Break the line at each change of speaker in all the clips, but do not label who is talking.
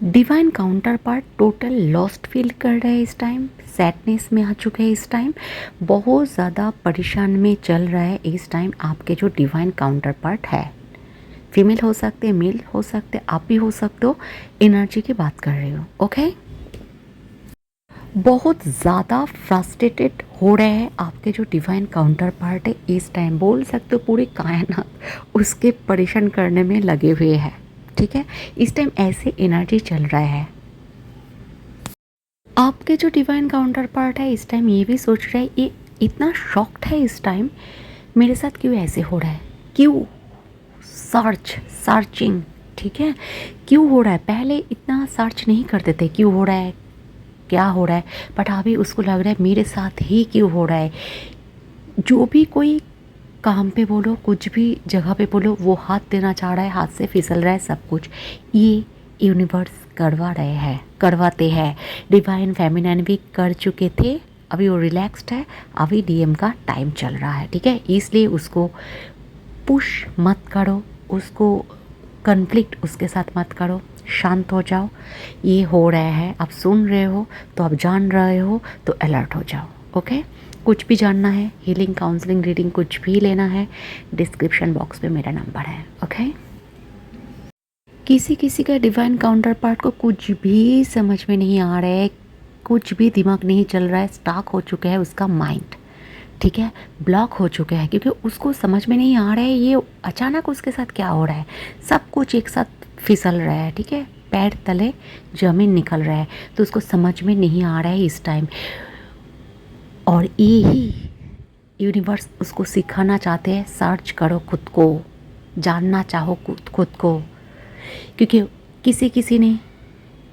Divine counter part total lost feel कर रहे हैं इस टाइम, सैडनेस में आ चुके हैं इस टाइम, बहुत ज़्यादा परेशान में चल रहा है इस टाइम आपके जो डिवाइन काउंटर पार्ट है। फीमेल हो सकते हैं, मेल हो सकते हैं, आप भी हो सकते हो। एनर्जी की बात कर रही हो, ओके। बहुत ज़्यादा फ्रस्ट्रेटेड हो रहे हैं आपके जो डिवाइन काउंटर पार्ट है इस टाइम, बोल सकते हो पूरी कायनात उसके परेशान करने में लगे हुए हैं, ठीक है। इस टाइम ऐसे एनर्जी चल रहा है। आपके जो डिवाइन काउंटर पार्ट है इस टाइम ये भी सोच रहा है, ये इतना शॉक्ड है इस टाइम, मेरे साथ क्यों ऐसे हो रहा है, क्यों सर्चिंग, ठीक है। क्यों हो रहा है, पहले इतना सर्च नहीं करते थे क्यों हो रहा है, क्या हो रहा है, बट अभी उसको लग रहा है मेरे साथ ही क्यों हो रहा है। जो भी कोई काम पे बोलो, कुछ भी जगह पे बोलो, वो हाथ देना चाह रहा है, हाथ से फिसल रहा है सब कुछ, ये यूनिवर्स करवाते हैं। डिवाइन फेमिनिन भी कर चुके थे, अभी वो रिलैक्स्ड है, अभी डीएम का टाइम चल रहा है, ठीक है। इसलिए उसको पुश मत करो, उसको कन्फ्लिक्ट उसके साथ मत करो, शांत हो जाओ। ये हो रहा है, आप सुन रहे हो तो आप जान रहे हो तो अलर्ट हो जाओ, ओके। कुछ भी जानना है, हीलिंग, काउंसलिंग, रीडिंग कुछ भी लेना है, डिस्क्रिप्शन बॉक्स पे मेरा नंबर है, ओके। किसी किसी का डिवाइन काउंटर पार्ट को कुछ भी समझ में नहीं आ रहा है, कुछ भी दिमाग नहीं चल रहा है, स्टाक हो चुका है उसका माइंड, ठीक है, ब्लॉक हो चुका है, क्योंकि उसको समझ में नहीं आ रहा है ये अचानक उसके साथ क्या हो रहा है। सब कुछ एक साथ फिसल रहा है, ठीक है, पैर तले ज़मीन निकल रहा है, तो उसको समझ में नहीं आ रहा है इस टाइम। और यही यूनिवर्स उसको सिखाना चाहते हैं, सर्च करो खुद को, जानना चाहो खुद को, क्योंकि किसी किसी ने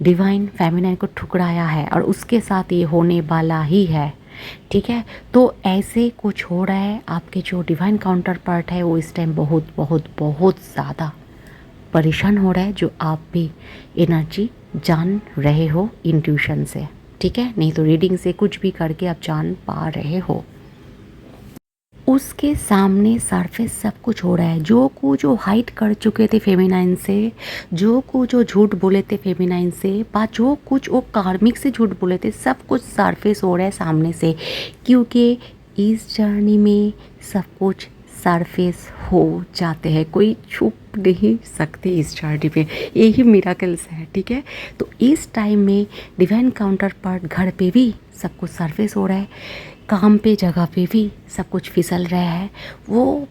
डिवाइन फेमिनाइन को ठुकराया है और उसके साथ ये होने वाला ही है, ठीक है। तो ऐसे कुछ हो रहा है, आपके जो डिवाइन काउंटर पार्ट है वो इस टाइम बहुत बहुत बहुत ज़्यादा परेशान हो रहा है, जो आप भी एनर्जी जान रहे हो इंट्यूशन से, ठीक है, नहीं तो रीडिंग से कुछ भी करके आप जान पा रहे हो। उसके सामने सरफेस सब कुछ हो रहा है, जो कुछ जो हाइड कर चुके थे फेमिनाइन से, जो कुछ जो झूठ बोले थे फेमिनाइन से, बा जो कुछ वो कार्मिक से झूठ बोले थे, सब कुछ सरफेस हो रहा है सामने से, क्योंकि इस जर्नी में सब कुछ सरफेस हो जाते हैं, कोई छुप नहीं सकते इस जर्नी पे, यही मिराकल्स है, ठीक है। तो इस टाइम में डिवाइन काउंटर पार्ट घर पे भी सब कुछ सरफेस हो रहा है, काम पे जगह पे भी सब कुछ फिसल रहा है, वो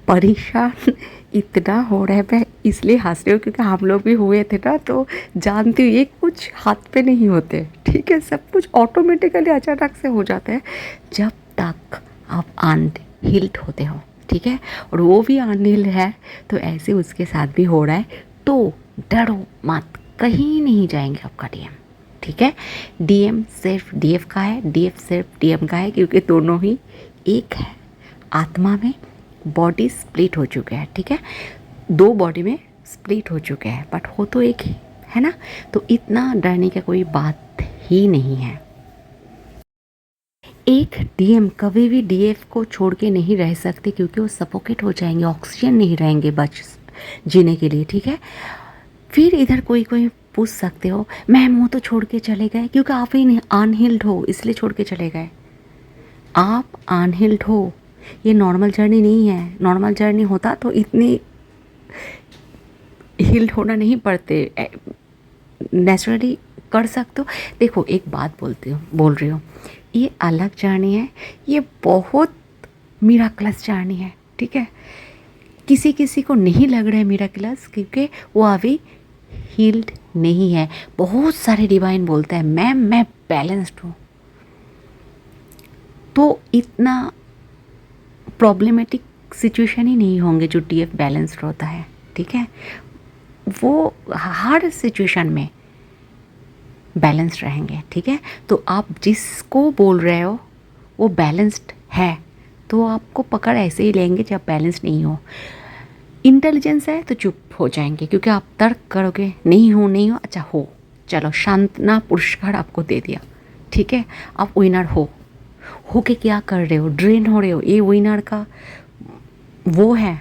परेशान इतना हो रहा है। मैं इसलिए हंस रही हूँ क्योंकि हम लोग भी हुए थे ना, तो जानती हूँ ये कुछ हाथ पे नहीं होते, ठीक है, सब कुछ ऑटोमेटिकली अचानक से हो जाता है जब तक आप अनहील्ड होते हो, ठीक है। और वो भी अनहील्ड है, तो ऐसे उसके साथ भी हो रहा है, तो डरो मत, कहीं नहीं जाएंगे आपका डीएम, ठीक है। डीएम सिर्फ डीएफ का है, डीएफ सिर्फ डीएम का है, क्योंकि दोनों ही एक है, आत्मा में बॉडी स्प्लिट हो चुके हैं, ठीक है, दो बॉडी में स्प्लिट हो चुके हैं, बट हो तो एक ही है ना, तो इतना डरने की कोई बात ही नहीं है। एक डीएम कभी भी डीएफ को छोड़ के नहीं रह सकते, क्योंकि वो सफोकेट हो जाएंगे, ऑक्सीजन नहीं रहेंगे बच जीने के लिए, ठीक है। फिर इधर कोई कोई पूछ सकते हो मैम वो तो छोड़ के चले गए, क्योंकि आप ही अनहील्ड हो इसलिए छोड़ के चले गए। आप अनहील्ड हो, ये नॉर्मल जर्नी नहीं है, नॉर्मल जर्नी होता तो इतनी हील्ड होना नहीं पड़ते, नेचुरली कर सकते हो। देखो एक बात बोल रही हूँ, ये अलग जर्नी है, ये बहुत मिराकलस जर्नी है, ठीक है। किसी किसी को नहीं लग रहा है मिराकलस, क्योंकि वो अभी हील्ड नहीं है। बहुत सारे डिवाइन बोलते हैं मैम मैं बैलेंस्ड हूँ, तो इतना प्रॉब्लमेटिक सिचुएशन ही नहीं होंगे जो डीएफ बैलेंस्ड होता है, ठीक है। वो हर सिचुएशन में बैलेंस्ड रहेंगे, ठीक है। तो आप जिसको बोल रहे हो वो बैलेंस्ड है, तो आपको पकड़ ऐसे ही लेंगे जब बैलेंस नहीं हो। इंटेलिजेंस है तो चुप हो जाएंगे, क्योंकि आप तर्क करोगे नहीं हो, अच्छा हो, चलो शांतना पुरस्कार आपको दे दिया, ठीक है, आप विनर हो के क्या कर रहे हो, ड्रेन हो रहे हो, ये विनर का वो है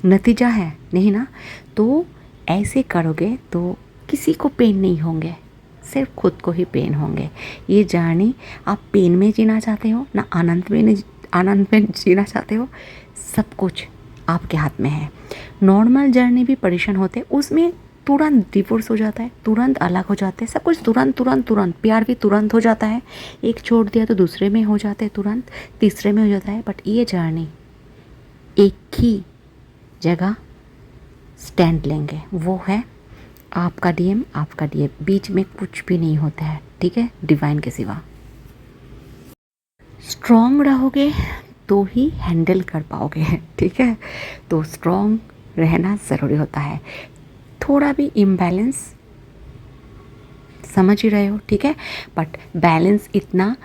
नतीजा है नहीं ना। तो ऐसे करोगे तो किसी को पेन नहीं होंगे, सिर्फ खुद को ही पेन होंगे। ये जर्नी आप पेन में जीना चाहते हो ना आनंद में जीना चाहते हो, सब कुछ आपके हाथ में है। नॉर्मल जर्नी भी परेशान होते हैं, उसमें तुरंत डिवोर्स हो जाता है, तुरंत अलग हो जाते हैं, सब कुछ तुरंत तुरंत तुरंत, प्यार भी तुरंत हो जाता है। एक छोड़ दिया तो दूसरे में हो जाते हैं, तुरंत तीसरे में हो जाता है। बट ये जर्नी एक ही जगह स्टैंड लेंगे, वो है आपका डीएम, आपका डीएम, बीच में कुछ भी नहीं होता है, ठीक है, डिवाइन के सिवा। स्ट्रॉन्ग रहोगे तो ही हैंडल कर पाओगे, ठीक है। तो स्ट्रॉन्ग रहना ज़रूरी होता है। थोड़ा भी इम्बैलेंस समझ ही रहे हो, ठीक है, बट बैलेंस इतना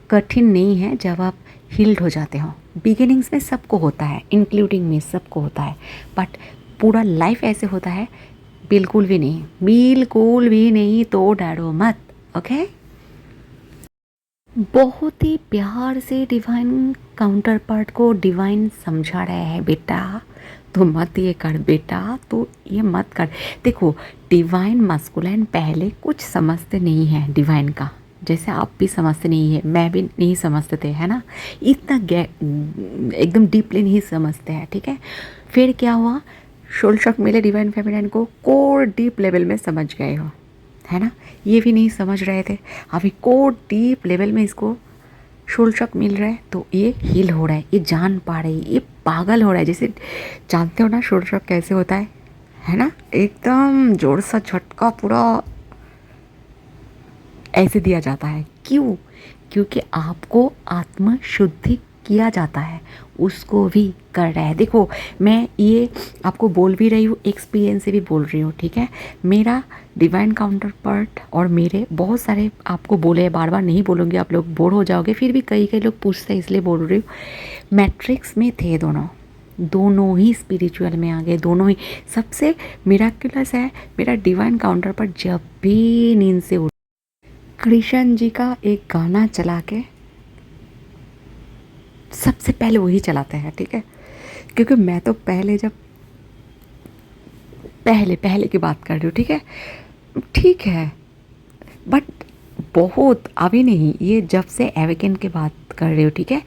कठिन नहीं है जब आप हील्ड हो जाते हो। बिगिनिंग्स में सबको होता है, इंक्लूडिंग में सबको होता है, बट पूरा लाइफ ऐसे होता है? बिल्कुल भी नहीं, बिल्कुल भी नहीं। तो डरो मत, ओके। बहुत ही प्यार से डिवाइन काउंटर पार्ट को डिवाइन समझा रहा है, बेटा तो मत ये कर, बेटा तो ये मत कर। देखो, डिवाइन मस्कुलाइन पहले कुछ समझते नहीं है डिवाइन का, जैसे आप भी समझते नहीं है, मैं भी नहीं समझते थे, है ना, इतना एकदम डीपली नहीं समझते हैं, ठीक है। फिर क्या हुआ, सोल शॉक मिले डिवाइन फेमिनाइन को, कोर डीप लेवल में समझ गए हो, है ना। ये भी नहीं समझ रहे थे, अभी कोर डीप लेवल में इसको सोल शॉक मिल रहा है, तो ये हील हो रहा है, ये जान पा रही है, ये पागल हो रहा है। जैसे जानते हो ना सोल शॉक कैसे होता है ना, एकदम जोर सा झटका पूरा ऐसे दिया जाता है। क्यों? क्योंकि आपको आत्म शुद्धि किया जाता है, उसको भी कर रहा है। देखो, मैं ये आपको बोल भी रही हूँ, एक्सपीरियंस से भी बोल रही हूँ, ठीक है। मेरा डिवाइन काउंटर पार्ट और मेरे बहुत सारे आपको बोले, बार बार नहीं बोलूँगी, आप लोग बोर हो जाओगे, फिर भी कई कई लोग पूछते हैं इसलिए बोल रही हूँ। मैट्रिक्स में थे दोनों ही स्पिरिचुअल में आ गए, दोनों ही। सबसे मिराक्युलस है मेरा डिवाइन काउंटर पार्ट, जब भी नींद से उठ कृष्ण जी का एक गाना चला के सबसे पहले वही चलाते हैं, ठीक है। क्योंकि मैं तो पहले की बात कर रही हूँ, ठीक है, बट बहुत अभी नहीं, ये जब से एवेकन की बात कर रही हूँ, ठीक है।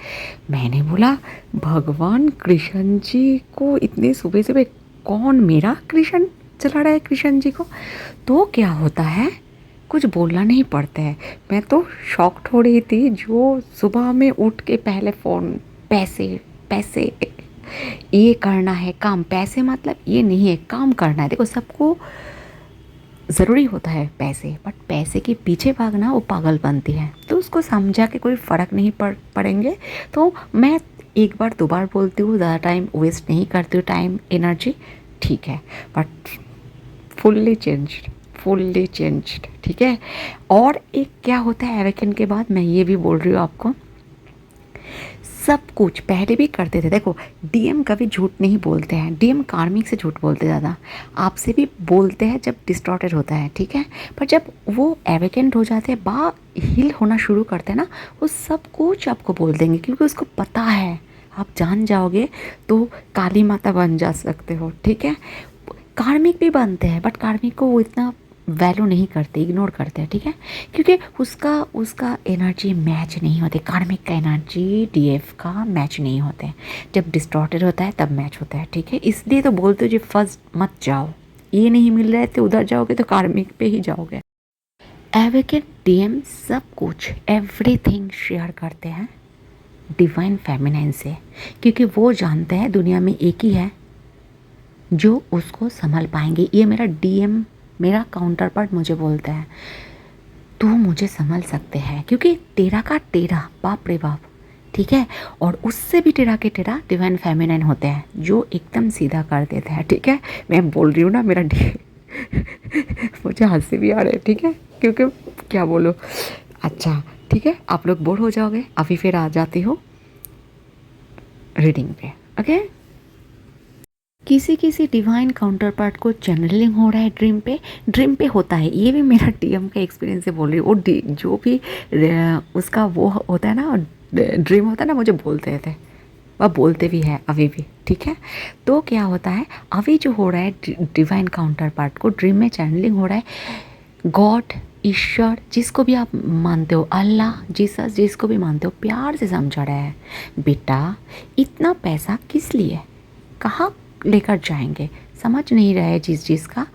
मैंने बोला भगवान कृष्ण जी को इतने सुबह सुबह कौन, मेरा कृष्ण चला रहा है कृष्ण जी को, तो क्या होता है, कुछ बोलना नहीं पड़ता है। मैं तो शॉक्ड हो रही थी, जो सुबह में उठ के पहले फ़ोन, पैसे पैसे, ये करना है काम, पैसे मतलब ये नहीं है, काम करना है। देखो, सबको ज़रूरी होता है पैसे, बट पैसे के पीछे भागना वो पागल बनती है, तो उसको समझा के कोई फ़र्क नहीं पड़ेंगे। तो मैं एक बार दो बार बोलती हूँ, ज़्यादा टाइम वेस्ट नहीं करती हूँ, टाइम एनर्जी, ठीक है, बट फुल्ली चेंज्ड, ठीक है। और एक क्या होता है एवेकन के बाद, मैं ये भी बोल रही हूँ आपको, सब कुछ पहले भी करते थे। देखो, डीएम कभी झूठ नहीं बोलते हैं, डीएम कार्मिक से झूठ बोलते ज़्यादा, आपसे भी बोलते हैं जब डिस्टॉर्टेड होता है, ठीक है। पर जब वो एवेकेंट हो जाते हैं, हील होना शुरू करते हैं ना, वो सब कुछ आपको बोल देंगे, क्योंकि उसको पता है आप जान जाओगे तो काली माता बन जा सकते हो, ठीक है। कार्मिक भी बनते हैं, बट कार्मिक को वो इतना वैल्यू नहीं करते, इग्नोर करते हैं, ठीक है, क्योंकि उसका एनर्जी मैच नहीं होते। कार्मिक का एनर्जी डीएफ का मैच नहीं होते, जब डिस्टॉर्टेड होता है तब मैच होता है, ठीक है। इसलिए तो बोलते हो जी फर्स्ट मत जाओ, ये नहीं मिल रहा है तो उधर जाओगे तो कार्मिक पे ही जाओगे। एवेकेट डीएम सब कुछ एवरीथिंग शेयर करते हैं डिवाइन फेमिनाइन से, क्योंकि वो जानते हैं दुनिया में एक ही है जो उसको संभाल पाएंगे। ये मेरा डीएम, मेरा काउंटर पार्ट मुझे बोलता है तू मुझे संभाल सकते हैं, क्योंकि तेरा का तेरा, बाप रे बाप, ठीक है। और उससे भी टेढ़ा के टेढ़ा डिवाइन फेमिनाइन होते हैं, जो एकदम सीधा कर देते हैं, ठीक है। मैं बोल रही हूँ ना मेरा डी मुझे हंसी भी आ रही है, ठीक है, क्योंकि क्या बोलो। अच्छा ठीक है, आप लोग बोर हो जाओगे, अभी फिर आ जाती हो रीडिंग पे, ओके। किसी किसी डिवाइन काउंटर पार्ट को चैनलिंग हो रहा है ड्रीम पे होता है। ये भी मेरा डीएम का एक्सपीरियंस से बोल रही हूँ। वो जो भी उसका वो होता है ना, ड्रीम होता है ना, मुझे बोलते थे वह बोलते भी है अभी भी, ठीक है। तो क्या होता है, अभी जो हो रहा है डिवाइन काउंटर पार्ट को ड्रीम में चैनलिंग हो रहा है। गॉड, ईश्वर, जिसको भी आप मानते हो, अल्लाह, जीसस, जिसको भी मानते हो, प्यार से समझा रहा है, बेटा इतना पैसा किस लिए, कहाँ लेकर जाएंगे, समझ नहीं रहे जिस चीज़ का,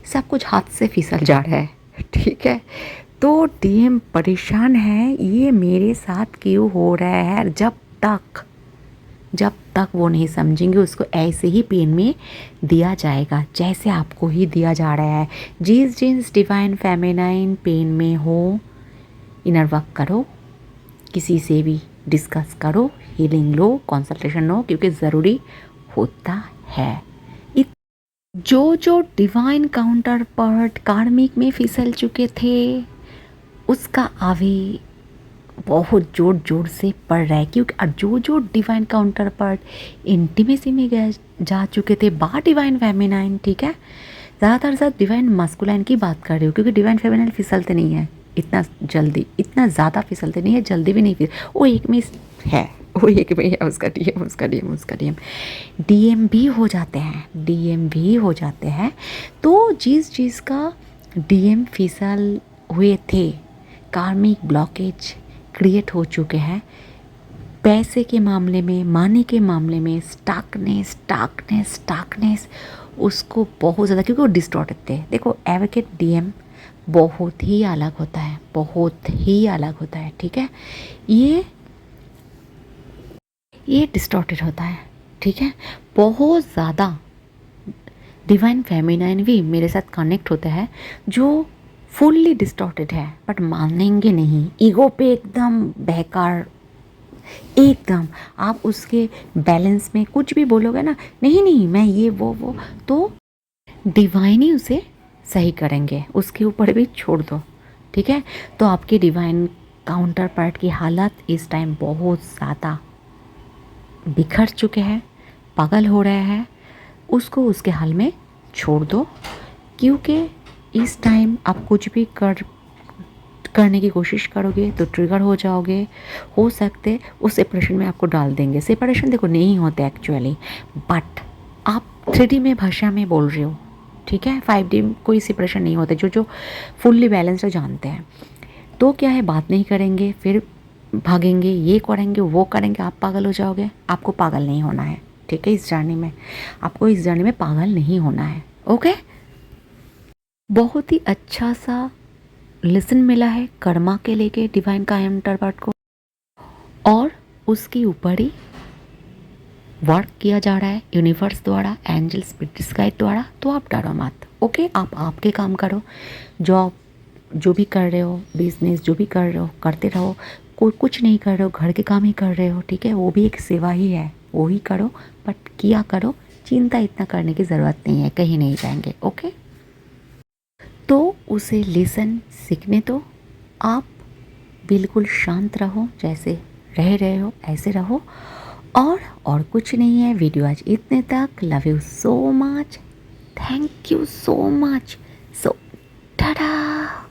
सब कुछ हाथ से फिसल जा रहा है, ठीक है। तो डीएम परेशान है, ये मेरे साथ क्यों हो रहा है। जब तक वो नहीं समझेंगे, उसको ऐसे ही पेन में दिया जाएगा जैसे आपको ही दिया जा रहा है। जिस डिवाइन फेमिनाइन पेन में हो, इनर वर्क करो, किसी से भी डिस्कस करो, हीलिंग लो, कंसल्टेशन लो, क्योंकि ज़रूरी होता है। जो डिवाइन काउंटर पार्ट कार्मिक में फिसल चुके थे, उसका आवे बहुत जोर से पड़ रहा है, क्योंकि अब जो डिवाइन काउंटर पार्ट इंटीमेसी में गए जा चुके थे बा डिवाइन फेमिनाइन, ठीक है, ज़्यादातर डिवाइन मस्कुलाइन की बात कर रही हूँ, क्योंकि डिवाइन फेमिनाइन फिसलते नहीं है इतना जल्दी, इतना ज़्यादा फिसलते नहीं है, जल्दी भी नहीं फिसल, वो एक में है, वो एक में है, उसका डीएम डीएम भी हो जाते हैं। तो जिस चीज़ का डीएम फिसल हुए थे, कार्मिक ब्लॉकेज क्रिएट हो चुके हैं, पैसे के मामले में, मानी के मामले में, स्टाकनेस उसको बहुत ज़्यादा, क्योंकि वो डिस्टॉर्टेड थे। देखो एडवोकेट डीएम बहुत ही अलग होता है, ठीक है। ये डिस्टॉर्टेड होता है, ठीक है, बहुत ज़्यादा। डिवाइन फेमिनाइन भी मेरे साथ कनेक्ट होता है जो फुल्ली डिस्टॉर्टेड है, बट मानेंगे नहीं, ईगो पे एकदम बेकार, एकदम आप उसके बैलेंस में कुछ भी बोलोगे ना, नहीं मैं ये वो, तो डिवाइन ही उसे सही करेंगे, उसके ऊपर भी छोड़ दो, ठीक है। तो आपके डिवाइन काउंटर पार्ट की हालत इस टाइम बहुत ज़्यादा बिखर चुके हैं, पागल हो रहे हैं, उसको उसके हाल में छोड़ दो, क्योंकि इस टाइम आप कुछ भी करने की कोशिश करोगे तो ट्रिगर हो जाओगे, हो सकते उस सेपरेशन में आपको डाल देंगे। सेपरेशन देखो नहीं होते एक्चुअली, बट आप 3D में भाषा में बोल रहे हो, ठीक है, 5D कोई सेपरेशन नहीं होते, जो फुल्ली बैलेंस्ड जानते हैं। तो क्या है, बात नहीं करेंगे, फिर भागेंगे, ये करेंगे वो करेंगे, आप पागल हो जाओगे। आपको पागल नहीं होना है, ठीक है, इस जर्नी में पागल नहीं होना है, ओके। बहुत ही अच्छा सा लेसन मिला है कर्मा के लेके डिवाइन काउंटर पार्ट को, और उसके ऊपर ही वर्क किया जा रहा है यूनिवर्स द्वारा, एंजल स्पिरिट्स गाइड द्वारा। तो आप डरो मत, ओके। आप आपके काम करो, जॉब जो भी कर रहे हो, बिजनेस जो भी कर रहे हो करते रहो, कोई कुछ नहीं कर रहे हो, घर के काम ही कर रहे हो, ठीक है, वो भी एक सेवा ही है, वो ही करो, बट किया करो, चिंता इतना करने की ज़रूरत नहीं है, कहीं नहीं जाएंगे, ओके। तो उसे लेसन सीखने दो, आप बिल्कुल शांत रहो, जैसे रह रहे हो ऐसे रहो, और कुछ नहीं है। वीडियो आज इतने तक। Love you so much, thank you so much, so Tata.